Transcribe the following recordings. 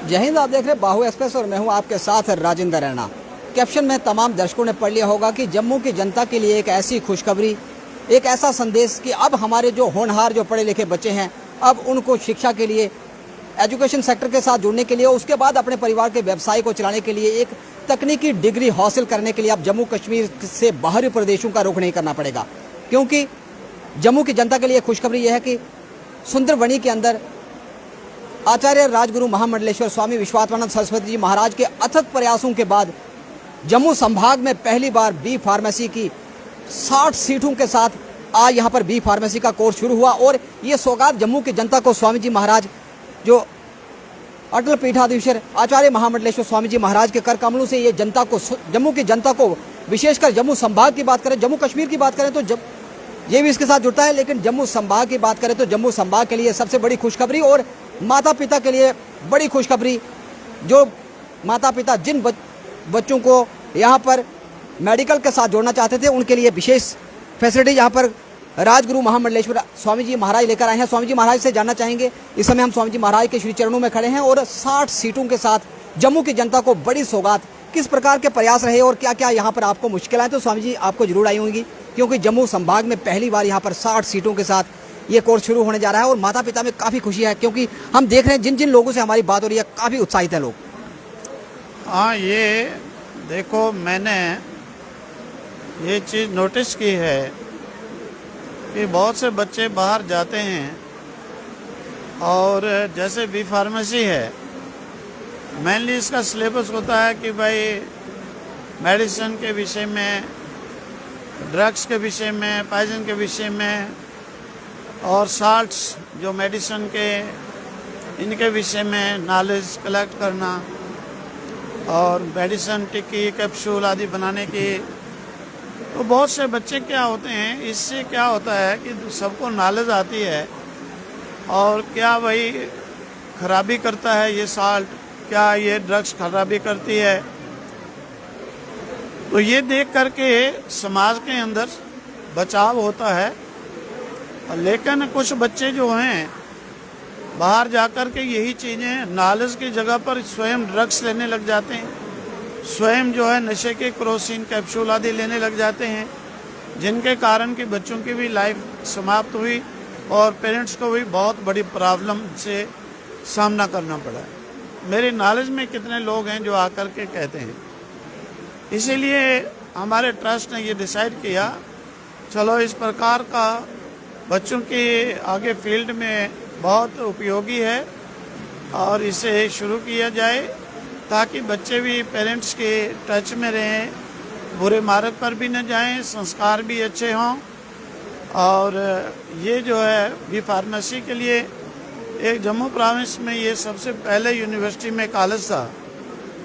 जय हिंद। आप देख रहे हैं बाहु एक्सप्रेस और मैं हूं आपके साथ राजेंद्र रैना। कैप्शन में तमाम दर्शकों ने पढ़ लिया होगा कि जम्मू की जनता के लिए एक ऐसी खुशखबरी, एक ऐसा संदेश कि अब हमारे जो होनहार जो पढ़े लिखे बच्चे हैं, अब उनको शिक्षा के लिए, एजुकेशन सेक्टर के साथ जुड़ने के लिए, उसके बाद अपने परिवार के व्यवसाय को चलाने के लिए, एक तकनीकी डिग्री हासिल करने के लिए अब जम्मू कश्मीर से बाहरी प्रदेशों का रुख नहीं करना पड़ेगा। क्योंकि जम्मू की जनता के लिए खुशखबरी यह है कि सुंदरबनी के अंदर आचार्य राजगुरु महामंडलेश्वर स्वामी विश्वात्मानंद सरस्वती जी महाराज के अथक प्रयासों के बाद जम्मू संभाग में पहली बार बी फार्मेसी की 60 सीटों के साथ आज यहाँ पर बी फार्मेसी का कोर्स शुरू हुआ। और ये सौगात जम्मू की जनता को स्वामी जी महाराज, जो अटल पीठाधीश्वर आचार्य महामंडलेश्वर स्वामी जी महाराज के कर कमलों से ये जनता को, जम्मू की जनता को, विशेषकर जम्मू संभाग की बात करें, जम्मू कश्मीर की बात करें तो ये भी इसके साथ जुड़ता है, लेकिन जम्मू संभाग की बात करें तो जम्मू संभाग के लिए सबसे बड़ी खुशखबरी और माता पिता के लिए बड़ी खुशखबरी, जो माता पिता जिन बच्चों को यहाँ पर मेडिकल के साथ जोड़ना चाहते थे, उनके लिए विशेष फैसिलिटी यहाँ पर राजगुरु महामंडलेश्वर स्वामी जी महाराज लेकर आए हैं। स्वामी जी महाराज से जानना चाहेंगे। इस समय हम स्वामी जी महाराज के श्री चरणों में खड़े हैं और 60 सीटों के साथ जम्मू की जनता को बड़ी सौगात, किस प्रकार के प्रयास रहे और क्या क्या यहाँ पर आपको मुश्किल आए, तो स्वामी जी आपको जरूर आई होंगी, क्योंकि जम्मू संभाग में पहली बार यहाँ पर 60 सीटों के साथ ये कोर्स शुरू होने जा रहा है और माता पिता में काफ़ी खुशी है, क्योंकि हम देख रहे हैं जिन जिन लोगों से हमारी बात हो रही है काफ़ी उत्साहित है लोग। हाँ, ये देखो, मैंने ये चीज़ नोटिस की है कि बहुत से बच्चे बाहर जाते हैं और जैसे बी फार्मेसी है, मेनली इसका सिलेबस होता है कि भाई मेडिसिन के विषय में, ड्रग्स के विषय में, पॉइजन के विषय में और साल्ट्स जो मेडिसिन के, इनके विषय में नॉलेज कलेक्ट करना और मेडिसिन टिक्की, कैप्सूल आदि बनाने की। तो बहुत से बच्चे क्या होते हैं, इससे क्या होता है कि सबको नॉलेज आती है और क्या वही खराबी करता है ये साल्ट, क्या ये ड्रग्स खराबी करती है, तो ये देख करके समाज के अंदर बचाव होता है। लेकिन कुछ बच्चे जो हैं बाहर जाकर के यही चीज़ें नॉलेज की जगह पर स्वयं ड्रग्स लेने लग जाते हैं, स्वयं जो है नशे के क्रोसिन, कैप्सूल आदि लेने लग जाते हैं, जिनके कारण कि बच्चों की भी लाइफ समाप्त हुई और पेरेंट्स को भी बहुत बड़ी प्रॉब्लम से सामना करना पड़ा। मेरे नॉलेज में कितने लोग हैं जो आकर के कहते हैं। इसीलिए हमारे ट्रस्ट ने ये डिसाइड किया, चलो इस प्रकार का बच्चों के आगे फील्ड में बहुत उपयोगी है और इसे शुरू किया जाए ताकि बच्चे भी पेरेंट्स के टच में रहें, बुरे मार्ग पर भी न जाएं, संस्कार भी अच्छे हों। और ये जो है बी फार्मेसी के लिए एक जम्मू प्रोविंस में ये सबसे पहले यूनिवर्सिटी में कॉलेज था।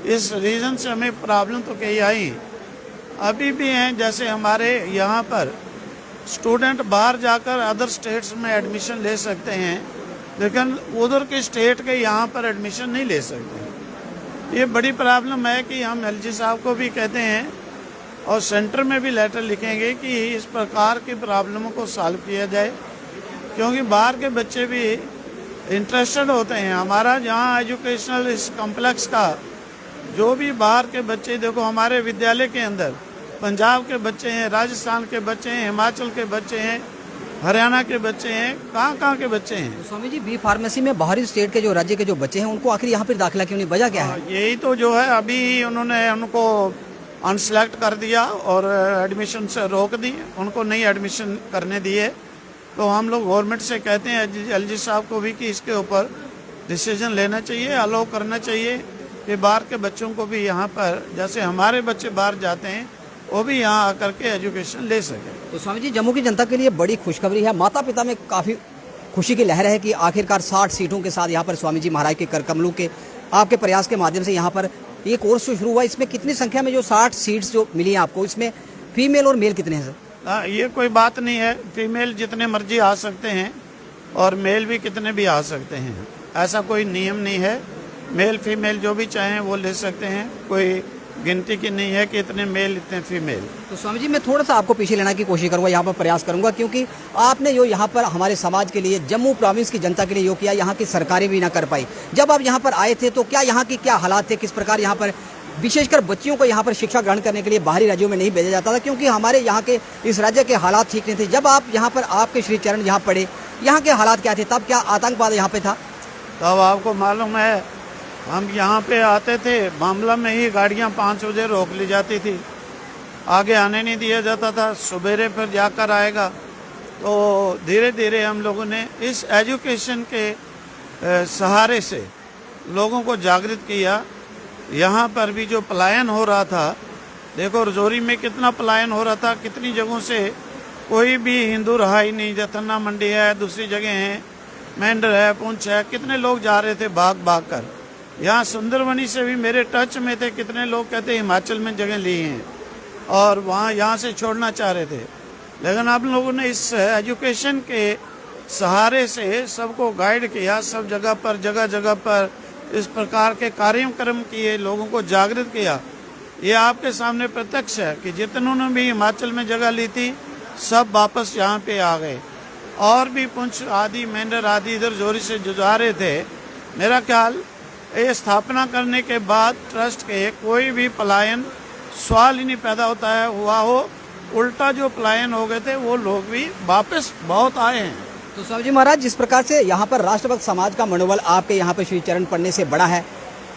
इस रीज़न से हमें प्रॉब्लम तो कई आई, अभी भी हैं। जैसे हमारे यहाँ पर स्टूडेंट बाहर जाकर अदर स्टेट्स में एडमिशन ले सकते हैं, लेकिन उधर के स्टेट के यहाँ पर एडमिशन नहीं ले सकते। ये बड़ी प्रॉब्लम है कि हम एलजी साहब को भी कहते हैं और सेंटर में भी लेटर लिखेंगे कि इस प्रकार की प्रॉब्लमों को सॉल्व किया जाए, क्योंकि बाहर के बच्चे भी इंटरेस्टेड होते हैं। हमारा जहाँ एजुकेशनल इस कॉम्प्लेक्स का जो भी बाहर के बच्चे, देखो हमारे विद्यालय के अंदर पंजाब के बच्चे हैं, राजस्थान के बच्चे हैं, हिमाचल के बच्चे हैं, हरियाणा के बच्चे हैं, कहाँ के बच्चे हैं। तो स्वामी जी, बी फार्मेसी में बाहरी स्टेट के जो राज्य के जो बच्चे हैं उनको आखिर यहाँ पर दाखिला क्यों नहीं, वजह क्या है? यही तो जो है, अभी उन्होंने उनको अनसेलेक्ट कर दिया और एडमिशन से रोक दी, उनको नहीं एडमिशन करने दिए। तो हम लोग गवर्नमेंट से कहते हैं एलजी साहब को भी कि इसके ऊपर डिसीजन लेना चाहिए, अलाउ करना चाहिए कि बाहर के बच्चों को भी यहाँ पर, जैसे हमारे बच्चे बाहर जाते हैं, वो भी यहाँ आकर के एजुकेशन ले सके। तो स्वामी जी, जम्मू की जनता के लिए बड़ी खुशखबरी है, माता पिता में काफ़ी खुशी की लहर है कि आखिरकार 60 सीटों के साथ यहाँ पर स्वामी जी महाराज के कर कमलों के आपके प्रयास के माध्यम से यहाँ पर ये कोर्स शुरू हुआ। इसमें कितनी संख्या में जो 60 सीट्स जो मिली हैं आपको, इसमें फीमेल और मेल कितने हैं सर? ये कोई बात नहीं है, फीमेल जितने मर्जी आ सकते हैं और मेल भी कितने भी आ सकते हैं, ऐसा कोई नियम नहीं है। मेल फीमेल जो भी चाहें वो ले सकते हैं, कोई गिनती की नहीं है कि इतने मेल इतने फीमेल। तो स्वामी जी मैं थोड़ा सा आपको पीछे लेने की कोशिश करूंगा, यहाँ पर प्रयास करूंगा, क्योंकि आपने जो यहाँ पर हमारे समाज के लिए, जम्मू प्रोविंस की जनता के लिए यो किया, यहाँ की सरकारें भी ना कर पाई। जब आप यहाँ पर आए थे तो क्या यहाँ की क्या हालात थे, किस प्रकार यहाँ पर विशेषकर बच्चियों को यहाँ पर शिक्षा ग्रहण करने के लिए बाहरी राज्यों में नहीं भेजा जाता था, क्योंकि हमारे यहाँ के इस राज्य के हालात ठीक नहीं थे। जब आप यहाँ पर आपके श्री चरण यहाँ पड़े, यहाँ के हालात क्या थे, तब क्या आतंकवाद यहाँ पे था? तब आपको मालूम है हम यहाँ पे आते थे, मामला में ही गाड़ियाँ 5 बजे रोक ली जाती थी, आगे आने नहीं दिया जाता था, सवेरे फिर जाकर आएगा। तो धीरे धीरे हम लोगों ने इस एजुकेशन के सहारे से लोगों को जागृत किया। यहाँ पर भी जो पलायन हो रहा था, देखो रजौरी में कितना पलायन हो रहा था, कितनी जगहों से कोई भी हिंदू रहा ही नहीं। जथन्ना मंडी है, दूसरी जगह है, मेंढर है, पुंछ है, कितने लोग जा रहे थे भाग भाग कर। यहाँ सुंदरवनी से भी मेरे टच में थे, कितने लोग कहते हिमाचल में जगह ली हैं और वहाँ यहाँ से छोड़ना चाह रहे थे। लेकिन आप लोगों ने इस एजुकेशन के सहारे से सबको गाइड किया, सब जगह जगह पर इस प्रकार के कार्यक्रम किए, लोगों को जागृत किया। ये आपके सामने प्रत्यक्ष है कि जितनों ने भी हिमाचल में जगह ली थी सब वापस यहाँ पे आ गए। और भी पुंछ आदि, मेंढर आदि इधर जोरी से जुझा रहे थे। मेरा ख्याल ये स्थापना करने के बाद ट्रस्ट के कोई भी पलायन सवाल ही नहीं पैदा होता है हुआ हो, उल्टा जो पलायन हो गए थे वो लोग भी वापस बहुत आए हैं। तो स्वामी जी महाराज, जिस प्रकार से यहाँ पर राष्ट्रभक्त समाज का मनोबल आपके यहाँ पर श्री चरण पढ़ने से बड़ा है,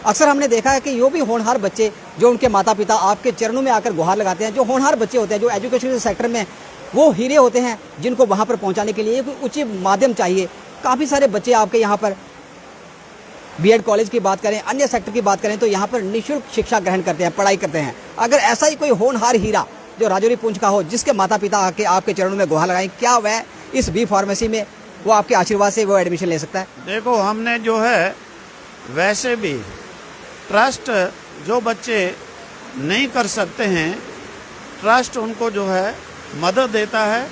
अक्सर हमने देखा है कि यो भी होनहार बच्चे जो उनके माता पिता आपके चरणों में आकर गुहार लगाते हैं, जो होनहार बच्चे होते हैं, जो एजुकेशन सेक्टर में वो हीरे होते हैं, जिनको वहाँ पर पहुँचाने के लिए कोई उचित माध्यम चाहिए। काफ़ी सारे बच्चे आपके यहाँ पर बीएड कॉलेज की बात करें, अन्य सेक्टर की बात करें तो यहाँ पर निःशुल्क शिक्षा ग्रहण करते हैं, पढ़ाई करते हैं। अगर ऐसा ही कोई होनहार हीरा जो राजौरी पुंछ का हो, जिसके माता पिता आके आपके चरणों में गुहार लगाएं, क्या वह इस बी फार्मेसी में वो आपके आशीर्वाद से वो एडमिशन ले सकता है? देखो हमने जो है वैसे भी ट्रस्ट जो बच्चे नहीं कर सकते हैं, ट्रस्ट उनको जो है मदद देता है,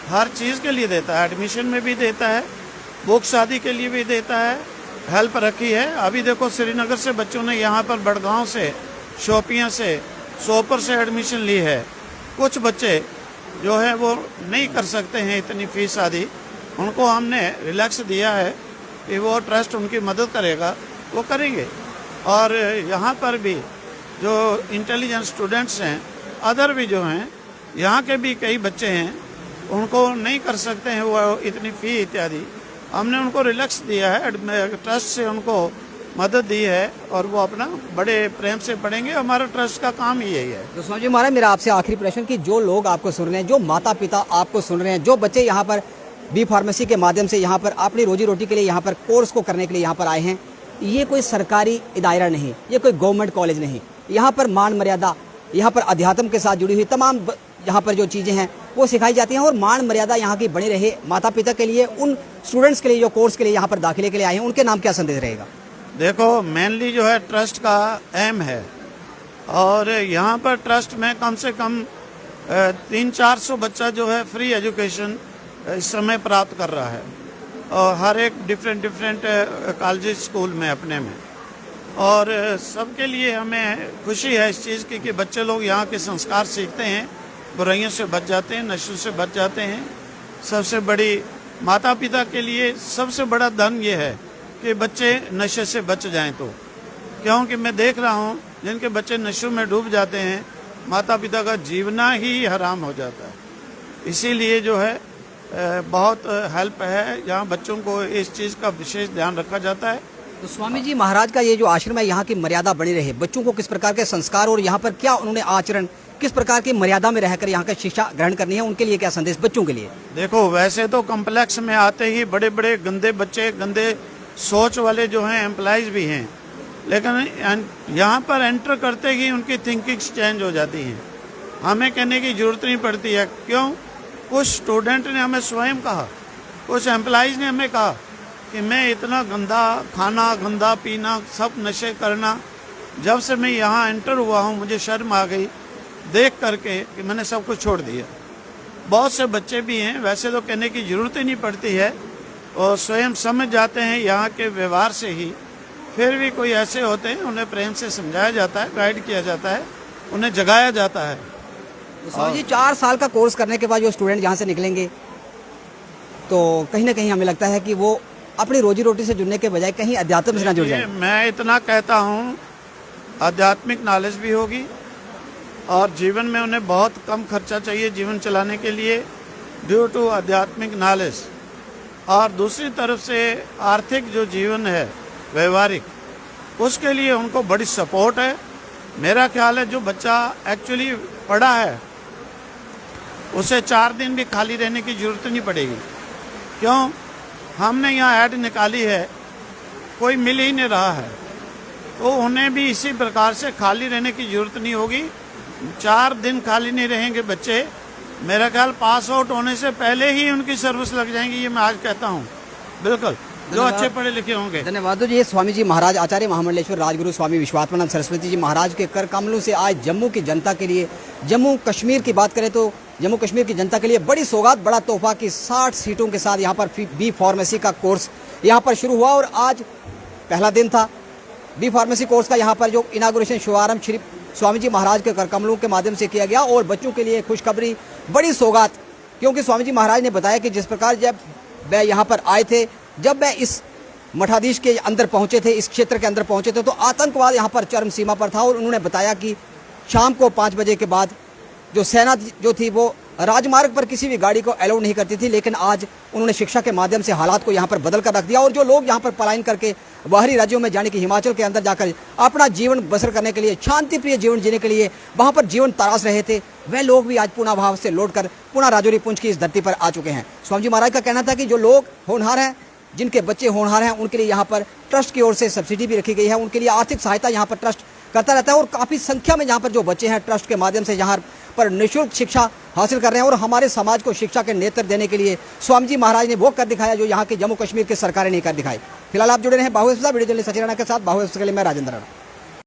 हर चीज़ के लिए देता है, एडमिशन में भी देता है, बुक्स आदि के लिए भी देता है, हेल्प रखी है। अभी देखो श्रीनगर से बच्चों ने यहाँ पर बड़गांव से, शोपियाँ से, सोपर से एडमिशन ली है। कुछ बच्चे जो है वो नहीं कर सकते हैं इतनी फीस आदि, उनको हमने रिलैक्स दिया है कि वो ट्रस्ट उनकी मदद करेगा, वो करेंगे। और यहाँ पर भी जो इंटेलिजेंट स्टूडेंट्स हैं, अदर भी जो हैं, यहाँ के भी कई बच्चे हैं, उनको नहीं कर सकते हैं वो इतनी फ़ी इत्यादि, हमने उनको रिलैक्स दिया है, ट्रस्ट से उनको मदद दी है और वो अपना बड़े प्रेम से पढ़ेंगे। हमारा ट्रस्ट का काम ही यही है। तो स्वामी जी महाराज, मेरा आपसे आखिरी प्रश्न कि जो लोग आपको सुन रहे हैं, जो माता पिता आपको सुन रहे हैं, जो बच्चे यहाँ पर बी फार्मेसी के माध्यम से यहाँ पर अपनी रोजी रोटी के लिए यहाँ पर कोर्स को करने के लिए यहाँ पर आए हैं, ये कोई सरकारी दायरा नहीं, ये कोई गवर्नमेंट कॉलेज नहीं। यहाँ पर मान मर्यादा, यहाँ पर अध्यात्म के साथ जुड़ी हुई तमाम यहाँ पर जो चीज़ें हैं वो सिखाई जाती हैं और मान मर्यादा यहाँ की बनी रहे। माता पिता के लिए, उन स्टूडेंट्स के लिए जो कोर्स के लिए यहाँ पर दाखिले के लिए आए हैं, उनके नाम क्या संदेश रहेगा? देखो मेनली जो है ट्रस्ट का एम है, और यहाँ पर ट्रस्ट में कम से कम 300-400 बच्चा जो है फ्री एजुकेशन इस समय प्राप्त कर रहा है, और हर एक डिफरेंट कॉलेज स्कूल में अपने में। और सबके लिए हमें खुशी है इस चीज़ की कि बच्चे लोग यहाँ के संस्कार सीखते हैं, बुराइयों से बच जाते हैं, नशों से बच जाते हैं। सबसे बड़ी माता पिता के लिए सबसे बड़ा धन ये है कि बच्चे नशे से बच जाएं। तो क्योंकि मैं देख रहा हूँ जिनके बच्चे नशों में डूब जाते हैं, माता पिता का जीवना ही हराम हो जाता है। इसीलिए जो है बहुत हेल्प है, यहाँ बच्चों को इस चीज़ का विशेष ध्यान रखा जाता है। तो स्वामी जी महाराज का ये जो आश्रम है, यहाँ की मर्यादा बनी रहे, बच्चों को किस प्रकार के संस्कार और यहाँ पर क्या उन्होंने आचरण, किस प्रकार की मर्यादा में रहकर यहाँ का शिक्षा ग्रहण करनी है, उनके लिए क्या संदेश बच्चों के लिए? देखो वैसे तो कम्प्लेक्स में आते ही बड़े बड़े गंदे बच्चे, गंदे सोच वाले जो हैं एम्प्लॉइज भी हैं, लेकिन यहाँ पर एंटर करते ही उनकी थिंकिंग चेंज हो जाती है। हमें कहने की जरूरत नहीं पड़ती है। क्यों? कुछ स्टूडेंट ने हमें स्वयं कहा, कुछ एम्प्लॉइज ने हमें कहा कि मैं इतना गंदा खाना, गंदा पीना, सब नशे करना, जब से मैं यहाँ एंटर हुआ हूँ मुझे शर्म आ गई देख करके कि मैंने सब कुछ छोड़ दिया। बहुत से बच्चे भी हैं, वैसे तो कहने की ज़रूरत ही नहीं पड़ती है, और स्वयं समझ जाते हैं यहाँ के व्यवहार से ही फिर भी कोई ऐसे होते हैं, उन्हें प्रेम से समझाया जाता है, गाइड किया जाता है, उन्हें जगाया जाता है। स्वामी जी 4 साल का कोर्स करने के बाद जो स्टूडेंट यहाँ से निकलेंगे तो कहीं ना कहीं हमें लगता है कि वो अपनी रोजी रोटी से जुड़ने के बजाय कहीं अध्यात्म से ना जुड़ जाए। मैं इतना कहता हूँ, आध्यात्मिक नॉलेज भी होगी और जीवन में उन्हें बहुत कम खर्चा चाहिए जीवन चलाने के लिए, ड्यू टू आध्यात्मिक नॉलेज। और दूसरी तरफ से आर्थिक जो जीवन है व्यवहारिक, उसके लिए उनको बड़ी सपोर्ट है। मेरा ख्याल है जो बच्चा एक्चुअली पढ़ा है उसे 4 दिन भी खाली रहने की जरूरत नहीं पड़ेगी। क्यों? हमने यहाँ ऐड निकाली है, कोई मिल ही नहीं रहा है, तो उन्हें भी इसी प्रकार से खाली रहने की जरूरत नहीं होगी। 4 दिन खाली नहीं रहेंगे बच्चे, मेरा ख्याल पास आउट होने से पहले ही उनकी सर्विस लग जाएंगी, ये मैं आज कहता हूँ। बिल्कुल, जो अच्छे पढ़े लिखे होंगे। धन्यवाद जी। ये स्वामी जी महाराज आचार्य महामंडलेश्वर राजगुरु स्वामी विश्वात्मानंद सरस्वती जी महाराज के कर कमलों से आज जम्मू की जनता के लिए, जम्मू कश्मीर की बात करें तो जम्मू कश्मीर की जनता के लिए बड़ी सौगात, बड़ा तोहफा की 60 सीटों के साथ यहाँ पर बी फार्मेसी का कोर्स यहाँ पर शुरू हुआ और आज पहला दिन था बी फार्मेसी कोर्स का। यहाँ पर जो इनागुरेशन शुभारंभ श्री स्वामी जी महाराज के कर कमलों के माध्यम से किया गया और बच्चों के लिए खुशखबरी, बड़ी सौगात, क्योंकि स्वामी जी महाराज ने बताया कि जिस प्रकार जब वह यहाँ पर आए थे, जब वह इस मठाधीश के अंदर पहुंचे थे, इस क्षेत्र के अंदर पहुंचे थे, तो आतंकवाद यहाँ पर चरम सीमा पर था और उन्होंने बताया कि शाम को 5 बजे के बाद जो सेना जो थी वो राजमार्ग पर किसी भी गाड़ी को अलाउ नहीं करती थी, लेकिन आज उन्होंने शिक्षा के माध्यम से हालात को यहाँ पर बदल कर रख दिया और जो लोग यहाँ पर पलायन करके बाहरी राज्यों में जाने की, हिमाचल के अंदर जाकर अपना जीवन बसर करने के लिए, शांति प्रिय जीवन जीने के लिए वहाँ पर जीवन तराश रहे थे, वह लोग भी आज पुनः भाव से लौटकर पुनः राजौरी पुंछ की इस धरती पर आ चुके हैं। स्वामी जी महाराज का कहना था कि जो लोग होनहार हैं, जिनके बच्चे होनहार हैं, उनके लिए यहाँ पर ट्रस्ट की ओर से सब्सिडी भी रखी गई है, उनके लिए आर्थिक सहायता यहाँ पर ट्रस्ट करता रहता है और काफ़ी संख्या में यहाँ पर जो बच्चे हैं ट्रस्ट के माध्यम से यहाँ पर निःशुल्क शिक्षा हासिल कर रहे हैं और हमारे समाज को शिक्षा के नेतृत्व देने के लिए स्वामी जी महाराज ने वो कर दिखाया जो यहाँ के जम्मू कश्मीर की सरकारें नहीं कर दिखाई। फिलहाल आप जुड़े रहे बाहु वीडियो जर्नलिस्ट सचिन राणा के साथ। बाहु के लिए मैं राजेंद्र राणा।